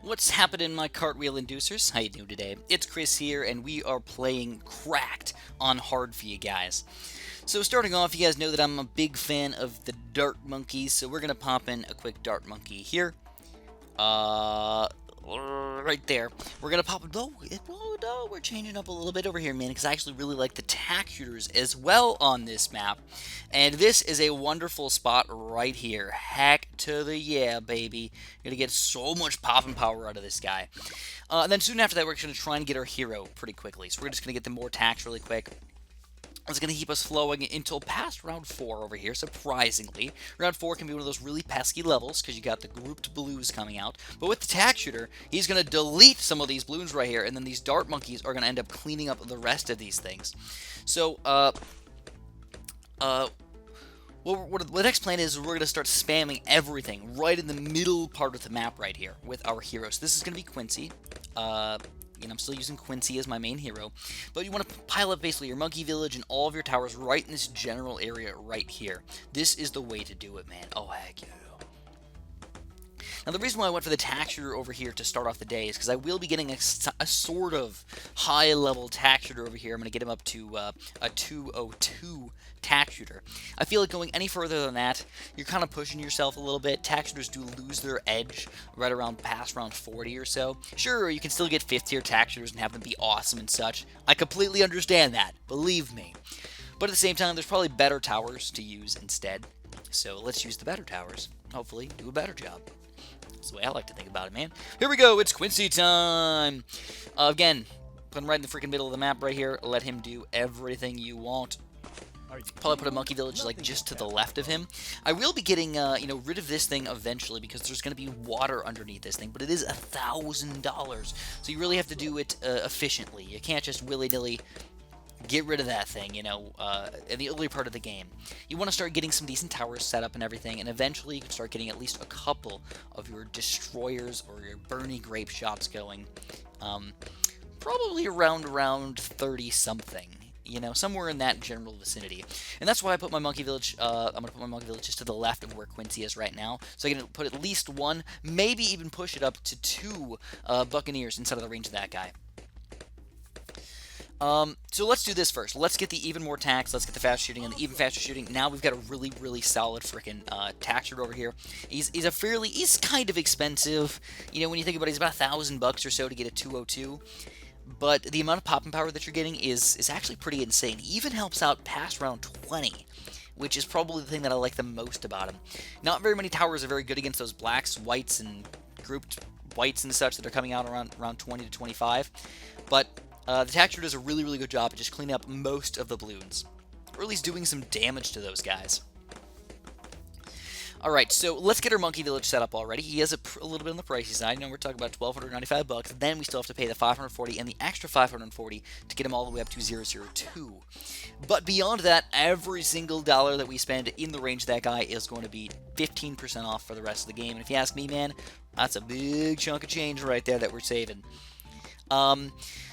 What's happening, my cartwheel inducers? How you doing today? It's Chris here, and we are playing Cracked on hard for you guys. So starting off, you guys know that I'm a big fan of the dart monkeys, so we're gonna pop in a quick dart monkey here. Right there. We're gonna pop it. No, we're changing up a little bit over here, man, because I actually really like the tack shooters as well on this map. And this is a wonderful spot right here. Hack to the yeah, baby. You're gonna get so much popping power out of this guy. And then soon after that, we're gonna try and get our hero pretty quickly. So we're just gonna get the more tacks really quick. It's going to keep us flowing until past round 4 over here, surprisingly. Round 4 can be one of those really pesky levels, because you got the grouped blues coming out. But with the tack shooter, he's going to delete some of these balloons right here, and then these dart monkeys are going to end up cleaning up the rest of these things. So, what the next plan is we're going to start spamming everything right in the middle part of the map right here with our heroes. This is going to be Quincy. I'm still using Quincy as my main hero, but you want to pile up basically your monkey village and all of your towers right in this general area right here. This is the way to do it, man. Oh, heck yeah. Now, the reason why I went for the tack shooter over here to start off the day is because I will be getting a sort of high-level tack shooter over here. I'm going to get him up to a 202 tack shooter. I feel like going any further than that, you're kind of pushing yourself a little bit. Tack shooters do lose their edge right around past round 40 or so. Sure, you can still get 5th tier tack shooters and have them be awesome and such. I completely understand that, believe me. But at the same time, there's probably better towers to use instead. So let's use the better towers. Hopefully, do a better job. That's the way I like to think about it, man. Here we go. It's Quincy time. Again, put him right in the freaking middle of the map right here. Let him do everything you want. Probably put a monkey village like just to the left of him. I will be getting, rid of this thing eventually because there's going to be water underneath this thing, but it is $1,000, so you really have to do it efficiently. You can't just willy-nilly get rid of that thing, in the early part of the game. You want to start getting some decent towers set up and everything, and eventually you can start getting at least a couple of your destroyers or your Bernie grape shots going. Probably around 30-something. Somewhere in that general vicinity. And that's why I put my monkey village, I'm going to put my monkey village just to the left of where Quincy is right now. So I can put at least 1, maybe even push it up to 2 Buccaneers inside of the range of that guy. So let's do this first. Let's get the even more tacks, let's get the fast shooting and the even faster shooting. Now we've got a really, really solid freaking tack shooter over here. He's kind of expensive. When you think about it, he's about $1,000 or so to get a 202. But the amount of popping power that you're getting is actually pretty insane. He even helps out past round 20, which is probably the thing that I like the most about him. Not very many towers are very good against those blacks, whites, and grouped whites and such that are coming out around 20 to 25. But the tack shooter does a really, really good job at just cleaning up most of the balloons, or at least doing some damage to those guys. Alright, so let's get our monkey village set up already. He has a little bit on the pricey side. We're talking about $1,295. Then we still have to pay the $540 and the extra $540 to get him all the way up to 002. But beyond that, every single dollar that we spend in the range of that guy is going to be 15% off for the rest of the game. And if you ask me, man, that's a big chunk of change right there that we're saving.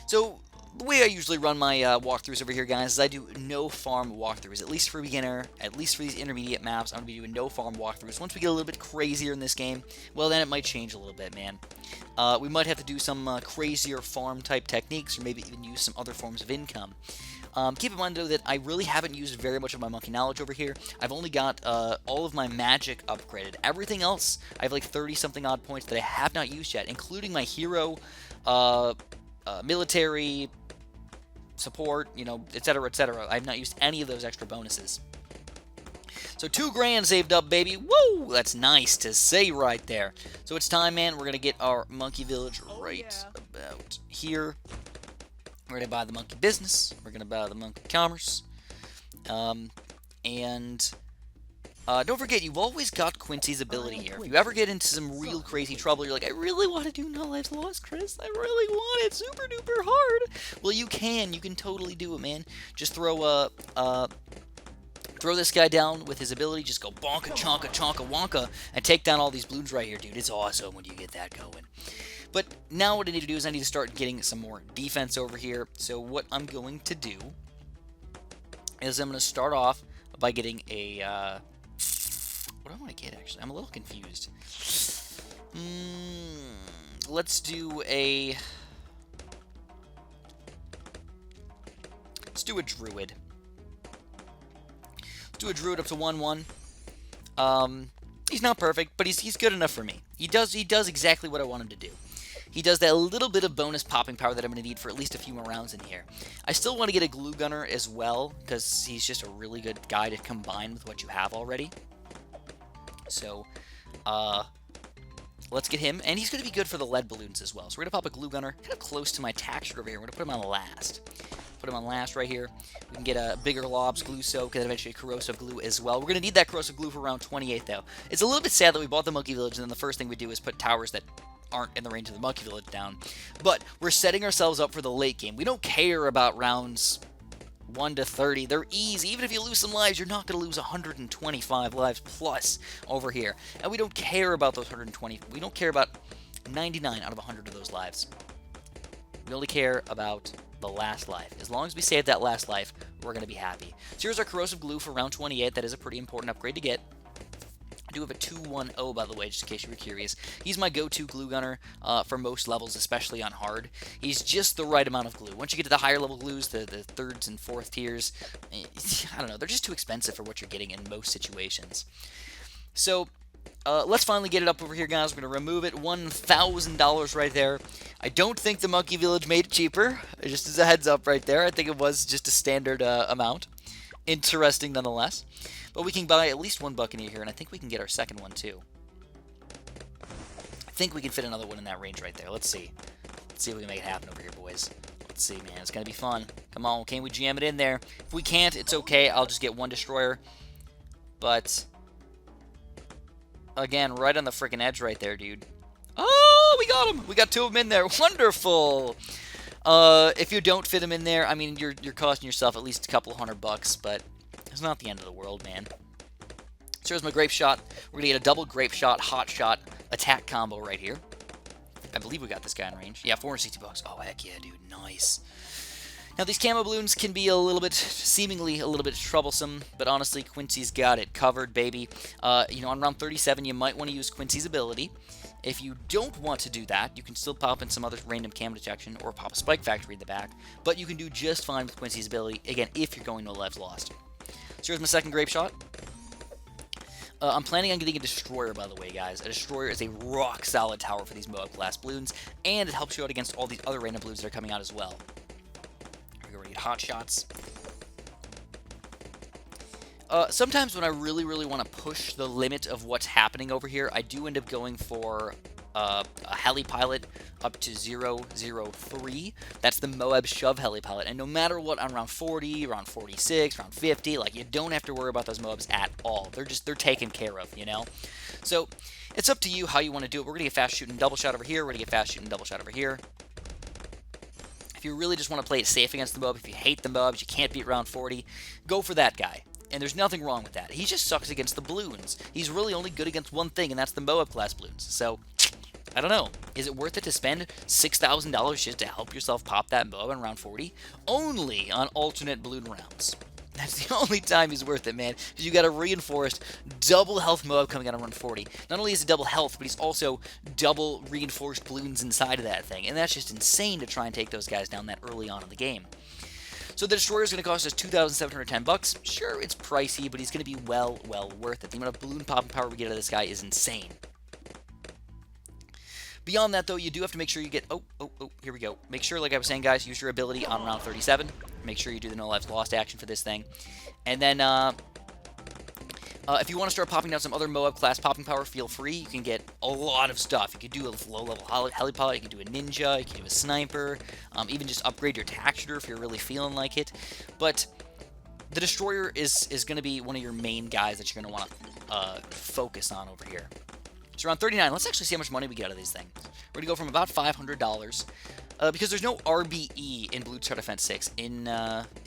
So the way I usually run my walkthroughs over here, guys, is I do no farm walkthroughs. At least for beginner, at least for these intermediate maps, I'm going to be doing no farm walkthroughs. Once we get a little bit crazier in this game, well, then it might change a little bit, man. We might have to do some crazier farm-type techniques, or maybe even use some other forms of income. Keep in mind, though, that I really haven't used very much of my monkey knowledge over here. I've only got all of my magic upgraded. Everything else, I have like 30-something odd points that I have not used yet, including my hero, military, support, etc., etc. I've not used any of those extra bonuses. So $2,000 saved up, baby. Woo! That's nice to say right there. So it's time, man. We're going to get our monkey village right about here. We're going to buy the monkey business. We're going to buy the monkey commerce. Don't forget, you've always got Quincy's ability here. If you ever get into some real crazy trouble, you're like, I really want to do No Lives Lost, Chris. I really want it super duper hard. Well, you can. You can totally do it, man. Just throw this guy down with his ability. Just go bonka, chonka, chonka, wonka, and take down all these balloons right here, dude. It's awesome when you get that going. But now what I need to do is I need to start getting some more defense over here. So what I'm going to do is I'm going to start off by getting a... what do I want to get, actually? I'm a little confused. let's do a... Let's do a Druid. Let's do a Druid up to 1-1. He's not perfect, but he's good enough for me. He does exactly what I want him to do. He does that little bit of bonus popping power that I'm going to need for at least a few more rounds in here. I still want to get a Glue Gunner as well, because he's just a really good guy to combine with what you have already. So, let's get him, and he's going to be good for the lead balloons as well. So we're going to pop a Glue Gunner kind of close to my Taxure over here. We're going to put him on last. Put him on last right here. We can get a bigger Lobs, Glue Soak, and eventually Corrosive Glue as well. We're going to need that Corrosive Glue for round 28, though. It's a little bit sad that we bought the Monkey Village, and then the first thing we do is put towers that aren't in the range of the Monkey Village down. But we're setting ourselves up for the late game. We don't care about rounds 1 to 30. They're easy. Even if you lose some lives, you're not going to lose 125 lives plus over here. And we don't care about those 120. We don't care about 99 out of 100 of those lives. We only care about the last life. As long as we save that last life, we're going to be happy. So here's our Corrosive Glue for round 28. That is a pretty important upgrade to get. I do have a 2-1-0, by the way, just in case you were curious. He's my go-to glue gunner for most levels, especially on hard. He's just the right amount of glue. Once you get to the higher level glues, the thirds and fourth tiers, I don't know, they're just too expensive for what you're getting in most situations. So, let's finally get it up over here, guys. We're going to remove it. $1,000 right there. I don't think the Monkey Village made it cheaper. Just as a heads up right there. I think it was just a standard amount. Interesting nonetheless. But we can buy at least one Buccaneer here, and I think we can get our second one too. I think we can fit another one in that range right there. Let's see. Let's see if we can make it happen over here, boys. Let's see, man. It's going to be fun. Come on, can we jam it in there? If we can't, it's okay. I'll just get one Destroyer. But, again, right on the freaking edge right there, dude. Oh, we got him. We got two of them in there. Wonderful. If you don't fit them in there, I mean, you're costing yourself at least a couple $100, but it's not the end of the world, man. So here's my Grape Shot. We're going to get a double Grape Shot, Hot Shot, attack combo right here. I believe we got this guy in range. Yeah, $460. Oh, heck yeah, dude. Nice. Now, these camo balloons can be a little bit, seemingly a little bit troublesome, but honestly, Quincy's got it covered, baby. You know, on round 37, you might want to use Quincy's ability. If you don't want to do that, you can still pop in some other random cam detection or pop a Spike Factory in the back, but you can do just fine with Quincy's ability, again, if you're going no lives lost. So here's my second Grape Shot. I'm planning on getting a Destroyer, by the way, guys. A Destroyer is a rock-solid tower for these Moab-class balloons, and it helps you out against all these other random balloons that are coming out as well. We're going to get Hot Shots. Sometimes when I really want to push the limit of what's happening over here, I do end up going for a heli pilot up to 003. That's the Moab Shove heli pilot. And no matter what, on round 40, round 46, round 50, like, you don't have to worry about those Moabs at all. They're taken care of, you know? So, it's up to you how you want to do it. We're going to get fast shooting double shot over here. We're going to get fast shooting double shot over here. If you really just want to play it safe against the Moab, if you hate the Moabs, you can't beat round 40, go for that guy. And there's nothing wrong with that. He just sucks against the balloons. He's really only good against one thing, and that's the Moab-class balloons. So, I don't know. Is it worth it to spend $6,000 just to help yourself pop that Moab in round 40? Only on alternate balloon rounds. That's the only time he's worth it, man. Because you got a reinforced double health Moab coming out on round 40. Not only is it double health, but he's also double reinforced balloons inside of that thing. And that's just insane to try and take those guys down that early on in the game. So the Destroyer is going to cost us $2,710. Sure, it's pricey, but he's going to be well worth it. The amount of balloon popping power we get out of this guy is insane. Beyond that, though, you do have to make sure you get... Oh, here we go. Make sure, like I was saying, guys, use your ability on round 37. Make sure you do the no lives lost action for this thing. And then, if you want to start popping down some other Moab-class popping power, feel free. You can get a lot of stuff. You can do a low-level helipod, you can do a ninja, you can do a sniper, even just upgrade your Taxure if you're really feeling like it. But the Destroyer is going to be one of your main guys that you're going to want to focus on over here. So around 39, let's actually see how much money we get out of these things. We're going to go from about $500, because there's no RBE in Bloons Tower Defense 6. In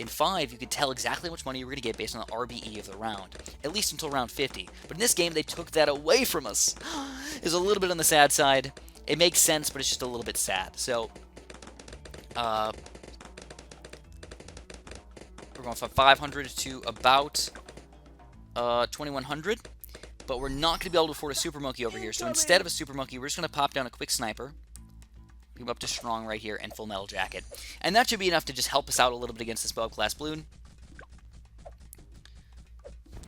5, you could tell exactly how much money you were going to get based on the RBE of the round, at least until round 50. But in this game, they took that away from us. It's a little bit on the sad side. It makes sense, but it's just a little bit sad. So, we're going from 500 to about 2100. But we're not going to be able to afford a Super Monkey over here. So instead of a Super Monkey, we're just going to pop down a quick Sniper. We go up to strong right here and full metal jacket. And that should be enough to just help us out a little bit against this Bob class balloon.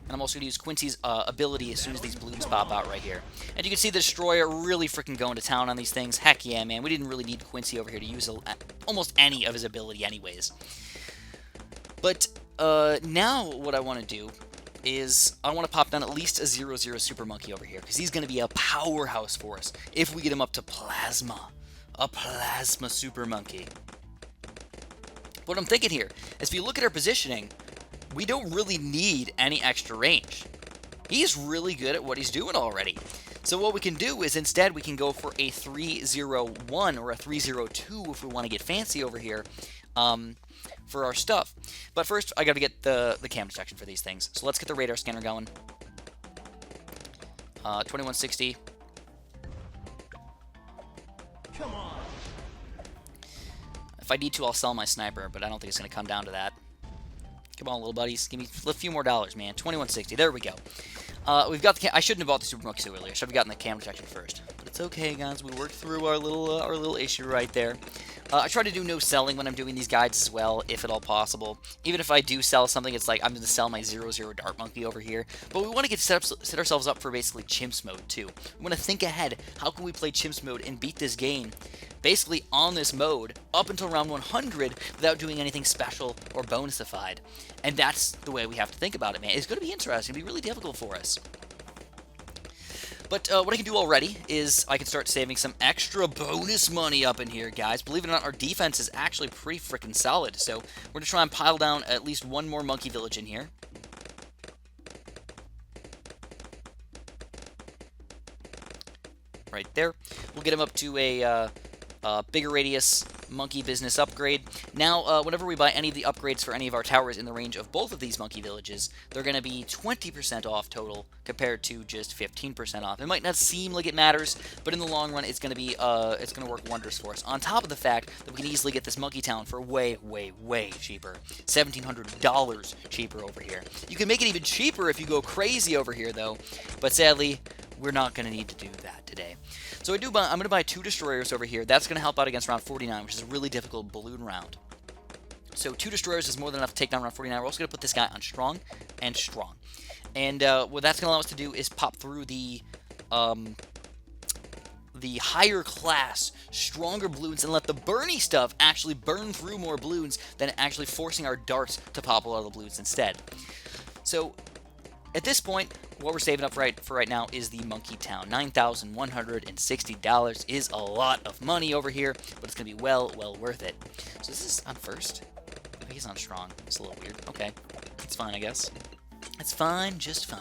And I'm also going to use Quincy's ability as soon as these balloons pop out right here. And you can see the Destroyer really freaking going to town on these things. Heck yeah, man. We didn't really need Quincy over here to use almost any of his ability anyways. But now what I want to do is I want to pop down at least a 0-0 Super Monkey over here, because he's going to be a powerhouse for us if we get him up to Plasma. A Plasma Super Monkey. What I'm thinking here is if you look at our positioning, we don't really need any extra range. He's really good at what he's doing already. So what we can do is instead we can go for a 3-0-1 or a 3-0-2 if we want to get fancy over here for our stuff. But first, I got to get the cam detection for these things. So let's get the radar scanner going. 2160. Come on. If I need to, I'll sell my sniper, but I don't think it's going to come down to that. Come on, little buddies. Give me a few more dollars, man. 2160. There we go. We've got the I shouldn't have bought the Super Monkey so earlier. Should have gotten the cam detection first. But it's okay, guys. We worked through our little issue right there. I try to do no selling when I'm doing these guides as well, if at all possible. Even if I do sell something, it's like I'm going to sell my 0-0 Dart Monkey over here. But we want to get set ourselves up for basically Chimps mode, too. We want to think ahead. How can we play Chimps mode and beat this game basically on this mode up until round 100 without doing anything special or bonusified? And that's the way we have to think about it, man. It's going to be interesting. It's going to be really difficult for us. But what I can do already is I can start saving some extra bonus money up in here, guys. Believe it or not, our defense is actually pretty freaking solid. So we're going to try and pile down at least one more monkey village in here. Right there. We'll get him up to a bigger radius monkey business upgrade. Now, whenever we buy any of the upgrades for any of our towers in the range of both of these monkey villages, they're going to be 20% off total compared to just 15% off. It might not seem like it matters, but in the long run, it's going to work wonders for us. On top of the fact that we can easily get this monkey town for way, way, way cheaper. $1,700 cheaper over here. You can make it even cheaper if you go crazy over here, though. But sadly, we're not going to need to do that today. So I'm going to buy 2 destroyers over here. That's going to help out against round 49, which is a really difficult balloon round. So 2 destroyers is more than enough to take down round 49. We're also going to put this guy on strong and strong. And what that's going to allow us to do is pop through the higher class, stronger balloons and let the burny stuff actually burn through more balloons than actually forcing our darts to pop a lot of the balloons instead. So at this point, what we're saving up for right now is the Monkey Town. $9,160 is a lot of money over here, but it's going to be well worth it. So this is on first. I think he's on strong. It's a little weird. Okay. It's fine, I guess. It's fine, just fine.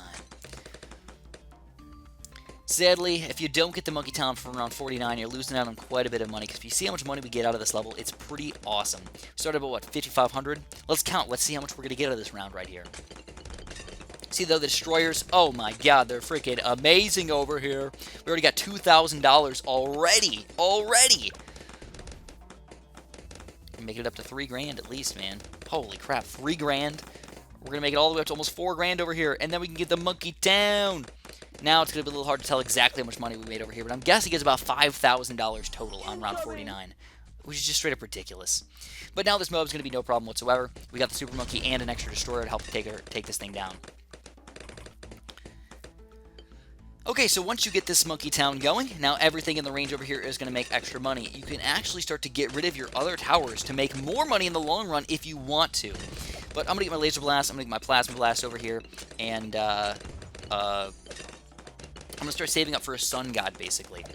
Sadly, if you don't get the Monkey Town for around 49, you're losing out on quite a bit of money, because if you see how much money we get out of this level, it's pretty awesome. We started about, what, 5,500? Let's count. Let's see how much we're going to get out of this round right here. See, though, the destroyers, oh my god, they're freaking amazing over here. We already got $2,000 already. Make it up to $3,000 at least, man. Holy crap, $3,000. We're going to make it all the way up to almost $4,000 over here, and then we can get the Monkey Town. Now it's going to be a little hard to tell exactly how much money we made over here, but I'm guessing it's about $5,000 total on round 49, which is just straight up ridiculous. But now this mob is going to be no problem whatsoever. We got the Super Monkey and an extra destroyer to help take this thing down. Okay, so once you get this Monkey Town going, now everything in the range over here is going to make extra money. You can actually start to get rid of your other towers to make more money in the long run if you want to. But I'm going to get my Laser Blast, I'm going to get my Plasma Blast over here, and I'm going to start saving up for a Sun God, basically.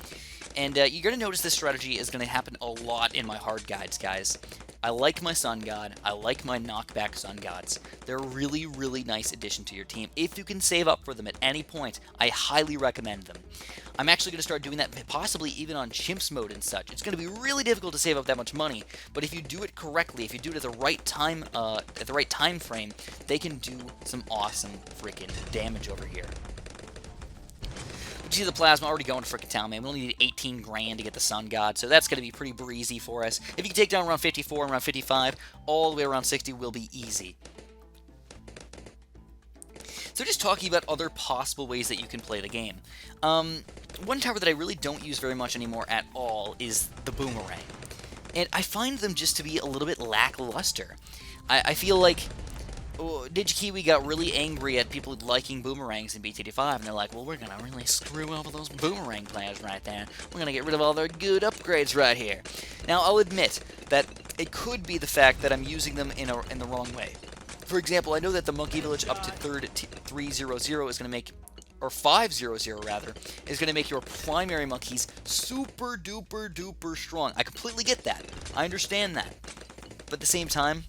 And you're going to notice this strategy is going to happen a lot in my hard guides, guys. I like my Sun God. I like my knockback Sun Gods. They're a really, really nice addition to your team. If you can save up for them at any point, I highly recommend them. I'm actually going to start doing that possibly even on Chimps mode and such. It's going to be really difficult to save up that much money, but if you do it correctly, if you do it at the right time frame, they can do some awesome freaking damage over here. You see the Plasma already going to frickin' town, man. We only need $18,000 to get the Sun God, so that's going to be pretty breezy for us. If you can take down around 54 and around 55, all the way around 60 will be easy. So just talking about other possible ways that you can play the game. One tower that I really don't use very much anymore at all is the boomerang. And I find them just to be a little bit lackluster. I feel like DigiKiwi got really angry at people liking boomerangs in BTD5, and they're like, well, we're gonna really screw over those boomerang players right there. We're gonna get rid of all their good upgrades right here. Now, I'll admit that it could be the fact that I'm using them in the wrong way. For example, I know that the Monkey Village up to 300 is gonna make, or 500 rather, is going to make your primary monkeys super duper duper strong. I completely get that. I understand that. But at the same time,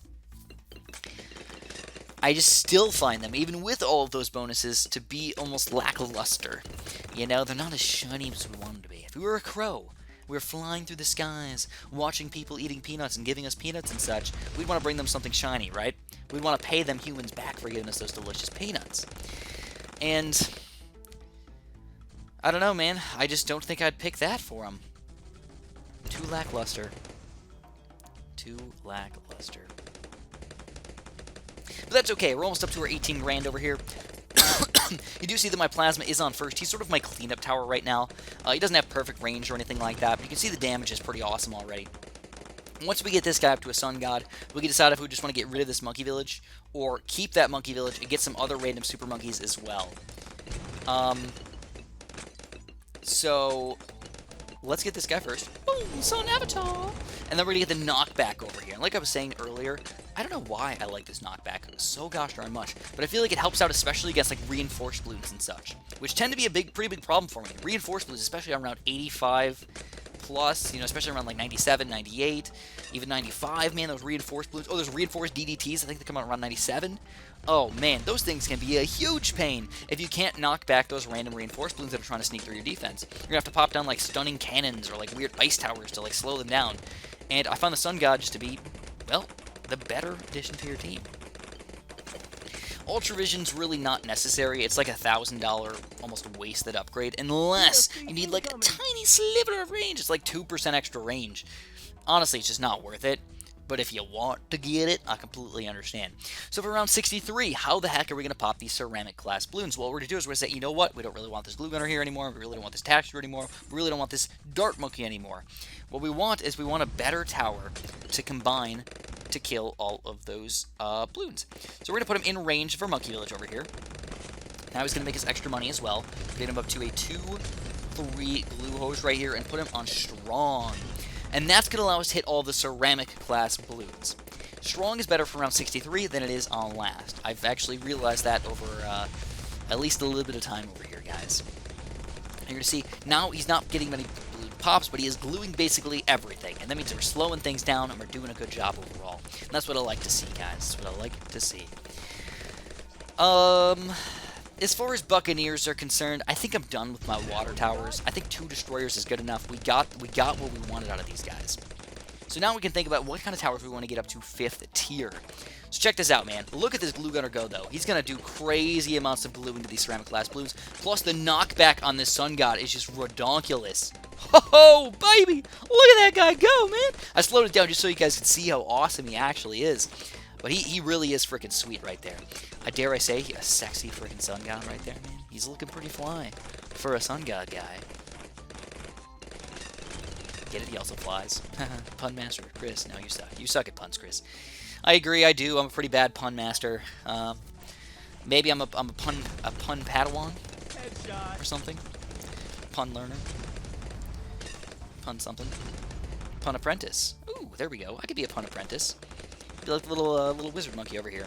I just still find them, even with all of those bonuses, to be almost lackluster. You know, they're not as shiny as we want them to be. If we were a crow, we were flying through the skies, watching people eating peanuts and giving us peanuts and such, we'd want to bring them something shiny, right? We'd want to pay them humans back for giving us those delicious peanuts. And I don't know, man. I just don't think I'd pick that for him. Too lackluster. Too lackluster. But that's okay. We're almost up to our 18 grand over here. You do see that my Plasma is on first. He's sort of my cleanup tower right now. He doesn't have perfect range or anything like that, but you can see the damage is pretty awesome already. Once we get this guy up to a Sun God, we can decide if we just want to get rid of this Monkey Village, or keep that Monkey Village and get some other random Super Monkeys as well. So, let's get this guy first. Boom, Sun Avatar! And then we're going to get the knockback over here. And like I was saying earlier, I don't know why I like this knockback so gosh darn much, but I feel like it helps out especially against like reinforced balloons and such, which tend to be a pretty big problem for me. Reinforced balloons, especially around 85 plus, you know, especially around like 97, 98, even 95, man, those reinforced balloons. Oh, there's reinforced DDTs, I think they come out around 97. Oh, man, those things can be a huge pain if you can't knock back those random reinforced balloons that are trying to sneak through your defense. You're going to have to pop down, like, stunning cannons or, like, weird ice towers to, like, slow them down. And I found the Sun God just to be, well, the better addition to your team. Ultra Vision's really not necessary. It's like $1,000 almost wasted upgrade, unless you need, like, a tiny sliver of range. It's like 2% extra range. Honestly, it's just not worth it. But if you want to get it, I completely understand. So for round 63, how the heck are we going to pop these ceramic class balloons? Well, what we're going to do is we're going to say, you know what? We don't really want this glue gunner here anymore. We really don't want this texture anymore. We really don't want this dart monkey anymore. What we want is we want a better tower to combine to kill all of those balloons. So we're going to put him in range of our monkey village over here. Now he's going to make us extra money as well. Get him up to a 2-3 glue hose right here and put him on strong. And that's going to allow us to hit all the ceramic class balloons. Strong is better for round 63 than it is on last. I've actually realized that over at least a little bit of time over here, guys. And you're going to see, now he's not getting many balloon pops, but he is gluing basically everything. And that means we're slowing things down and we're doing a good job overall. And that's what I like to see, guys. That's what I like to see. As far as Buccaneers are concerned, I think I'm done with my water towers. I think 2 destroyers is good enough. We got what we wanted out of these guys. So now we can think about what kind of towers we want to get up to 5th tier. So check this out, man. Look at this glue gunner go, though. He's going to do crazy amounts of glue into these ceramic glass balloons. Plus, the knockback on this Sun God is just redonkulous. Ho-ho, baby! Look at that guy go, man! I slowed it down just so you guys can see how awesome he actually is. But he really is freaking sweet right there. I dare I say, a sexy freaking Sun God right there, man. He's looking pretty fly for a Sun God guy. Get it? He also flies. Pun master, Chris. No, you suck. You suck at puns, Chris. I agree. I do. I'm a pretty bad pun master. Maybe I'm a pun Padawan or something. Pun learner. Pun something. Pun apprentice. Ooh, there we go. I could be a pun apprentice. Be like a little wizard monkey over here.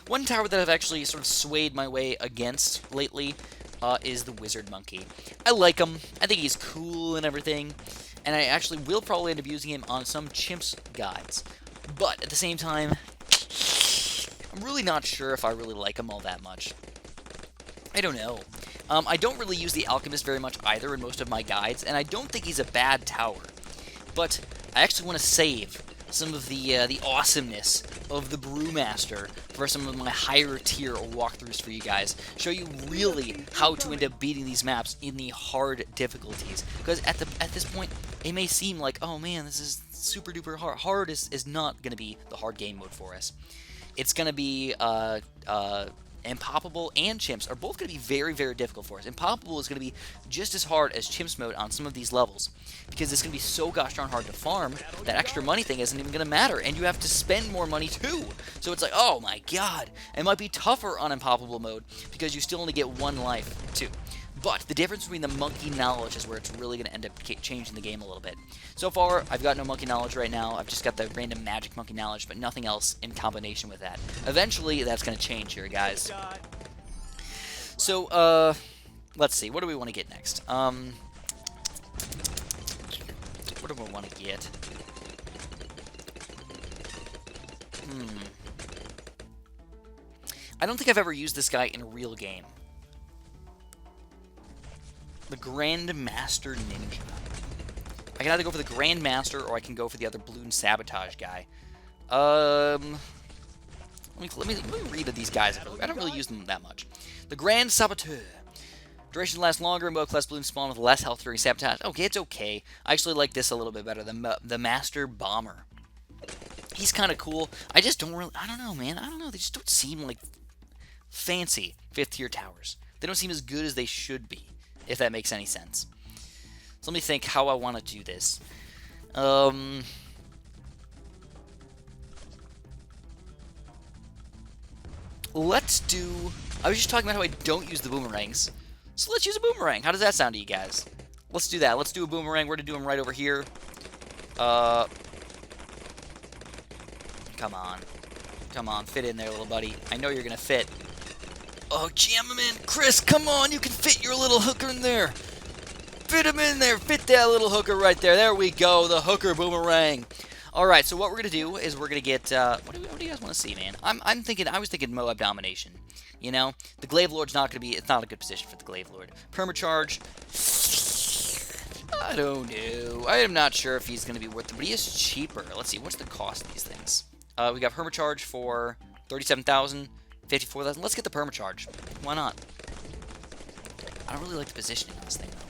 One tower that I've actually sort of swayed my way against lately is the wizard monkey. I like him. I think he's cool and everything. And I actually will probably end up using him on some chimps guides. But at the same time, I'm really not sure if I really like him all that much. I don't know. I don't really use the Alchemist very much either in most of my guides, and I don't think he's a bad tower. But I actually want to save some of the awesomeness of the Brewmaster for some of my higher tier walkthroughs for you guys. Show you really how to end up beating these maps in the hard difficulties. Because at this point, it may seem like, oh man, this is super duper hard. Hard is not going to be the hard game mode for us. It's going to be Impoppable and Chimps are both going to be very, very difficult for us. Impoppable is going to be just as hard as Chimps mode on some of these levels, because it's going to be so gosh darn hard to farm. That extra money thing isn't even going to matter, and you have to spend more money too. So it's like, oh my god, it might be tougher on Impoppable mode, because you still only get 1 life too. But the difference between the monkey knowledge is where it's really going to end up changing the game a little bit. So far, I've got no monkey knowledge right now. I've just got the random magic monkey knowledge, but nothing else in combination with that. Eventually, that's going to change here, guys. So, let's see. What do we want to get next? What do we want to get? I don't think I've ever used this guy in a real game. The Grandmaster Ninja. I can either go for the Grandmaster or I can go for the other Bloons Sabotage guy. Let me read these guys. I don't really use them that much. The Grand Saboteur. Duration lasts longer, and mode class Bloons spawn with less health during sabotage. Okay, it's okay. I actually like this a little bit better than the Master Bomber. He's kind of cool. I just don't really, I don't know, man. I don't know. They just don't seem like fancy 5th tier towers. They don't seem as good as they should be, if that makes any sense. So let me think how I want to do this. Let's do... I was just talking about how I don't use the boomerangs. So let's use a boomerang. How does that sound to you guys? Let's do that. Let's do a boomerang. We're going to do them right over here. Come on. Come on. Fit in there, little buddy. I know you're going to fit. Oh, jam him in. Chris, come on. You can fit your little hooker in there. Fit him in there. Fit that little hooker right there. There we go. The hooker boomerang. Alright, so what we're going to do is we're going to get... what do you guys want to see, man? I was thinking Moab Domination. You know? The Glaive Lord's not going to be... It's not a good position for the Glaive Lord. Permacharge... I don't know. I am not sure if he's going to be worth it, but he is cheaper. Let's see. What's the cost of these things? We got Permacharge for 37,000, 54,000. Let's get the Permacharge. Why not? I don't really like the positioning on this thing, though.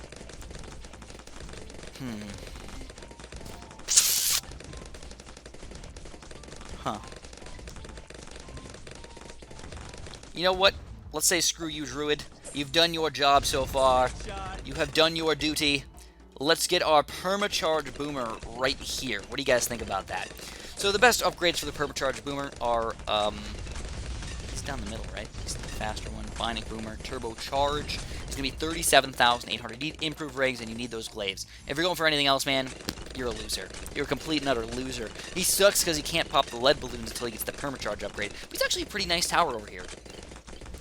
Huh. You know what? Let's say screw you, Druid. You've done your job so far. You have done your duty. Let's get our Permacharge Boomer right here. What do you guys think about that? So the best upgrades for the Permacharge Boomer are, he's down the middle, right? He's the faster one. Binding Boomer, Turbocharge. It's going to be 37,800. You need improved rigs and you need those glaives. If you're going for anything else, man, you're a loser. You're a complete and utter loser. He sucks because he can't pop the lead balloons until he gets the Permacharge upgrade. But he's actually a pretty nice tower over here.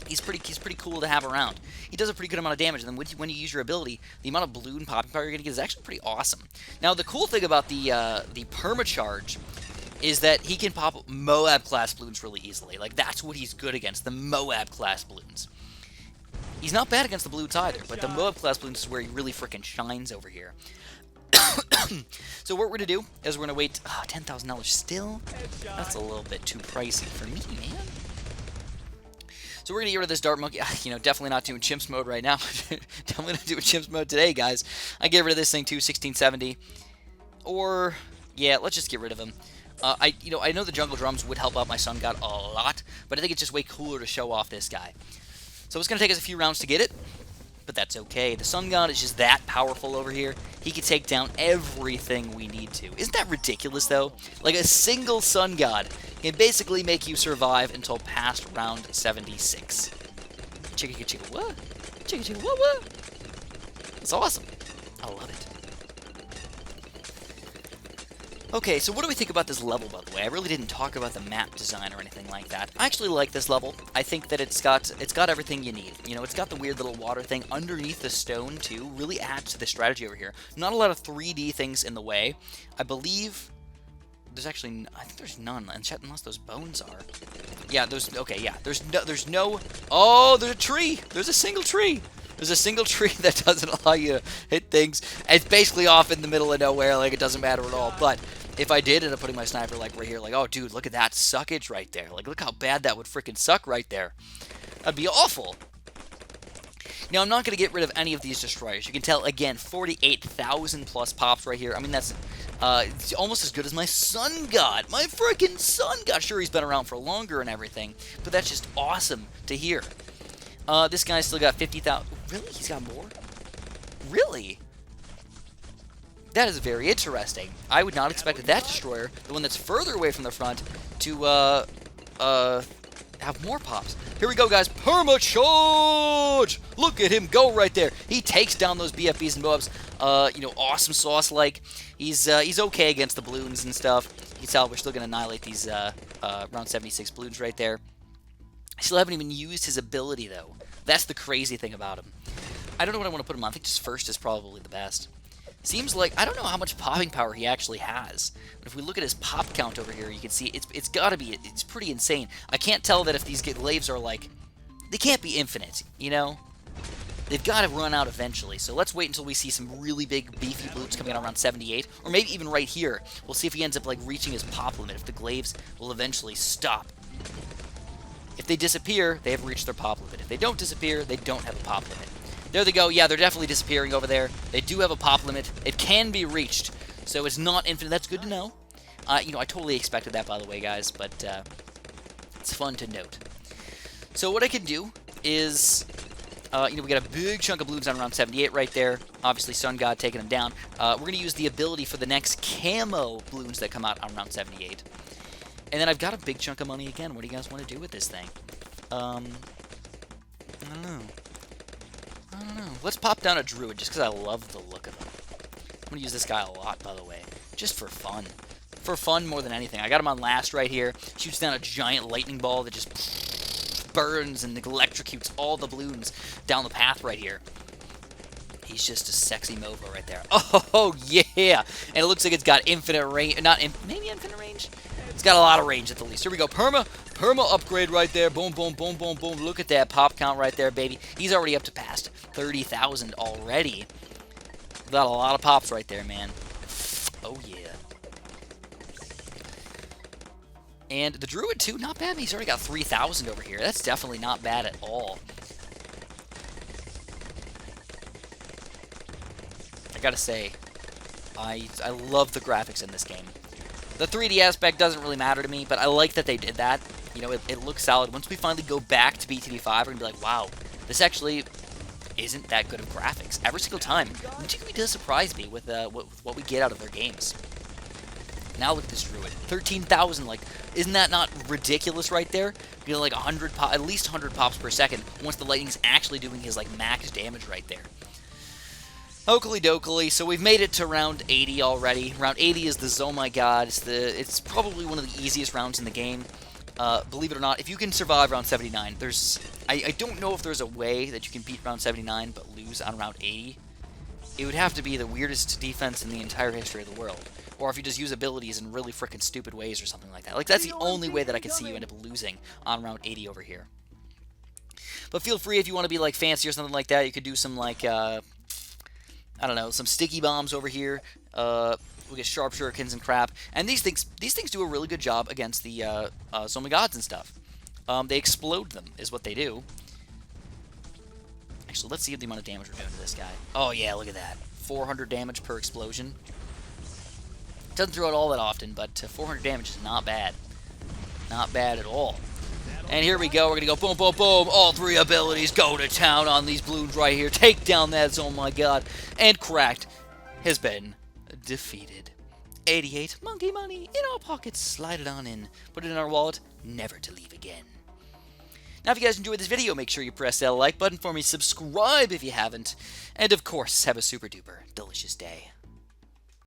He's pretty cool to have around. He does a pretty good amount of damage, and then when you use your ability, the amount of balloon popping power you're going to get is actually pretty awesome. Now, the cool thing about the Permacharge is that he can pop Moab-class balloons really easily. Like, that's what he's good against, the Moab-class balloons. He's not bad against the balloons either, but the Moab-class balloons is where he really freaking shines over here. So what we're going to do is we're going to wait... $10,000 still? That's a little bit too pricey for me, man. So we're going to get rid of this Dart Monkey. You know, definitely not doing Chimps mode right now. Definitely not doing Chimps mode today, guys. I get rid of this thing too, 1670. Or, yeah, let's just get rid of him. I know the Jungle Drums would help out my Sun God a lot, but I think it's just way cooler to show off this guy. So it's going to take us a few rounds to get it, but that's okay. The Sun God is just that powerful over here. He can take down everything we need to. Isn't that ridiculous, though? Like, a single Sun God can basically make you survive until past round 76. Chicka chicka what? Chicka chicka what? That's awesome. I love it. Okay, so what do we think about this level, by the way? I really didn't talk about the map design or anything like that. I actually like this level. I think that it's got everything you need. You know, it's got the weird little water thing underneath the stone, too. Really adds to the strategy over here. Not a lot of 3D things in the way. I believe there's actually... I think there's none, unless those bones are. Yeah, okay, yeah. There's no... Oh, there's a tree! There's a single tree! There's a single tree that doesn't allow you to hit things. It's basically off in the middle of nowhere, like it doesn't matter at all. But if I did end up putting my sniper like right here, like, oh dude, look at that suckage right there. Like, look how bad that would freaking suck right there. That'd be awful. Now, I'm not going to get rid of any of these destroyers. You can tell, again, 48,000 plus pops right here. I mean, that's It's almost as good as my Sun God. My freaking Sun God. Sure, he's been around for longer and everything, but that's just awesome to hear. This guy's still got 50,000. Really? He's got more? Really? That is very interesting. I would not expect that destroyer, the one that's further away from the front, to have more pops. Here we go, guys. Perma charge! Look at him go right there. He takes down those BFBs and Boabs. You know, awesome sauce. Like he's okay against the balloons and stuff. You can tell we're still gonna annihilate these round 76 balloons right there. I still haven't even used his ability though. That's the crazy thing about him. I don't know what I want to put him on. I think just first is probably the best. Seems like, I don't know how much popping power he actually has. But if we look at his pop count over here, you can see it's got to be, it's pretty insane. I can't tell that if these glaives are like, they can't be infinite, you know? They've got to run out eventually. So let's wait until we see some really big, beefy balloons coming out around 78. Or maybe even right here. We'll see if he ends up like reaching his pop limit, if the glaives will eventually stop. If they disappear, they have reached their pop limit. If they don't disappear, they don't have a pop limit. There they go. Yeah, they're definitely disappearing over there. They do have a pop limit. It can be reached, so it's not infinite. That's good to know. You know, I totally expected that, by the way, guys, but it's fun to note. So what I can do is, you know, we got a big chunk of balloons on around 78 right there. Obviously, Sun God taking them down. We're going to use the ability for the next camo balloons that come out on around 78. And then I've got a big chunk of money again. What do you guys want to do with this thing? I don't know. I don't know. Let's pop down a Druid just because I love the look of him. I'm going to use this guy a lot, by the way. Just for fun. For fun more than anything. I got him on last right here. Shoots down a giant lightning ball that just burns and electrocutes all the balloons down the path right here. He's just a sexy mofo right there. Oh, yeah! And it looks like it's got infinite range. Maybe infinite range? It's got a lot of range at the least. Here we go. Perma upgrade right there. Boom, boom, boom, boom, boom. Look at that pop count right there, baby. He's already up to past 30,000 already. Got a lot of pops right there, man. Oh, yeah. And the Druid, too, not bad. He's already got 3,000 over here. That's definitely not bad at all. I gotta say, I love the graphics in this game. The 3D aspect doesn't really matter to me, but I like that they did that. You know, it looks solid. Once we finally go back to BTV5, we're going to be like, wow, this actually isn't that good of graphics. Every single time. It does surprise me with what we get out of their games. Now look at this Druid. 13,000, like, isn't that not ridiculous right there? You know, like at least 100 pops per second once the lightning's actually doing his, like, max damage right there. Oakley dokley, so we've made it to round 80 already. Round 80 is the Oh My God. It's probably one of the easiest rounds in the game. Believe it or not, if you can survive round 79, I don't know if there's a way that you can beat round 79 but lose on round 80. It would have to be the weirdest defense in the entire history of the world. Or if you just use abilities in really freaking stupid ways or something like that. Like, that's the only way that I could see you end up losing on round 80 over here. But feel free, if you want to be, like, fancy or something like that, you could do some, like, I don't know, some sticky bombs over here. We get sharp shurikens and crap. And these things do a really good job against the Zombie Gods and stuff. They explode them, is what they do. Actually, let's see the amount of damage we're doing to this guy. Oh, yeah, look at that. 400 damage per explosion. Doesn't throw it all that often, but 400 damage is not bad. Not bad at all. And here we go. We're going to go boom, boom, boom. All three abilities go to town on these balloons right here. Take down that Oh My God. And Cracked has been defeated. 88 monkey money in our pockets. Slide it on in. Put it in our wallet. Never to leave again. Now, if you guys enjoyed this video, make sure you press that like button for me. Subscribe if you haven't. And, of course, have a super duper delicious day.